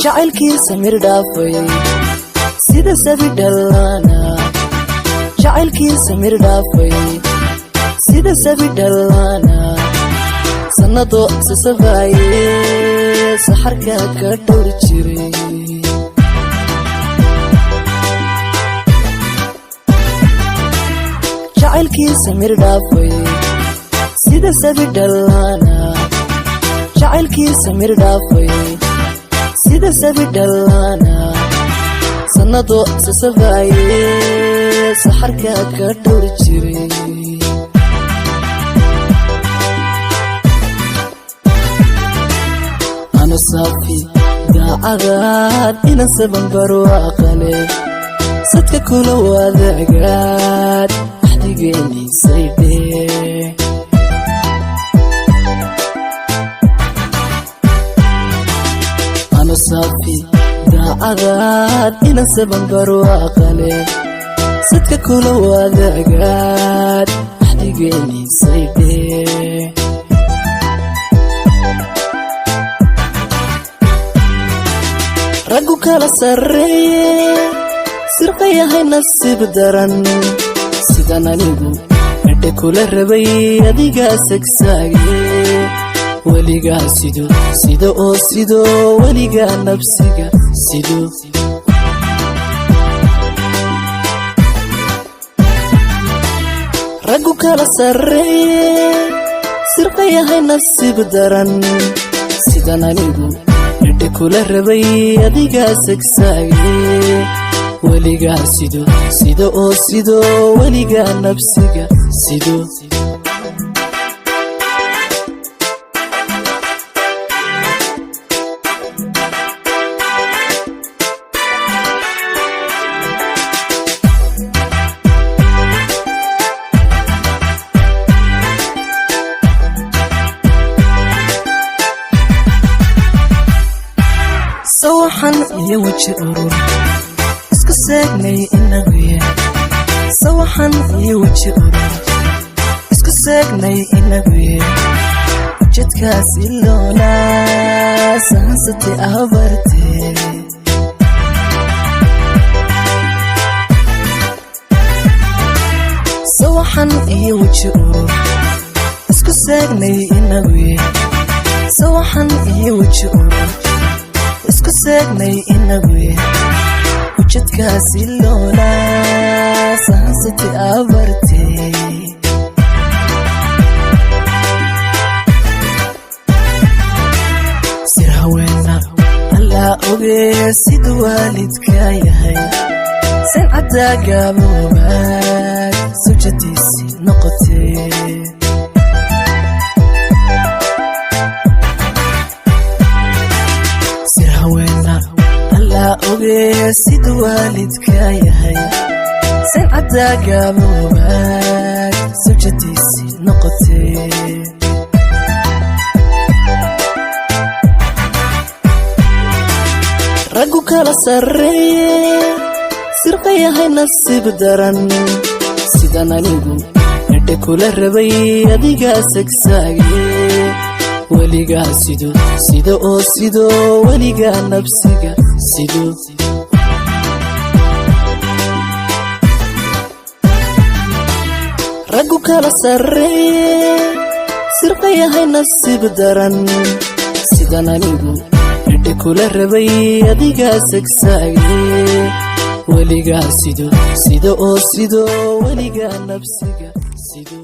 jacaylkiisa mirdhaafay sida sabi dhalana jacaylkiisa mirdhaafay sida sabi dhalana sanado sasabaye saxarka ka dhowr jiray jacaylkiisa mirdhaafay sida sabi dhalana jacaylkiisa mirdhaafay sida sabi dhalana sanado sasabaye saxarka ka dhowr jiray ana safi daacadaad ina saban barwaaqale sadka kula wadaagaad axdigeeni sayde ana safi daacadaad ina saban barwaaqale sadka kula wadaagaad axdigeeni sayde raggu kala sarreeye sirqayahay nasiib daran sidan anigu edhe kula rabay adigaa sagsaage weligaa sida oo sido weligaa nafsiga sido raggu kala sarreeye sirqayahay nasiib daran sidan anigu edhe kula rabay adigaa sagsaage weligaa sida oo sido weligaa nafsiga sido sawaxan iyo waji urur isku seegnay inaguye sawaxan iyo waji urur isku seegnay inaguye ujeedkaas iloona sahansati abarte sawaxan iyo waji urur isku seegnay inaguye sawaxan iyo waji urur isku seegnay inaguye ujeedkaas iloona sahansati abarte sir haweena allaa ogee sida waalidka yahay san caddaa gaaboobaad sujadiisi noqotee ogee sida waalidka yahay san caddaa gaaboobaad sujadiisi noqotee raggu kala sarreeye sirqayahay nasiib daran sidan anigu edhe kula rabay adigaa sagsaage weligaa sida oo sido weligaa nafsiga sido raggu kala sarreeye sirqayahay nasiib daran sidan anigu edhe kula rabay adigaa sagsaage weligaa sida oo sido weligaa nafsiga sido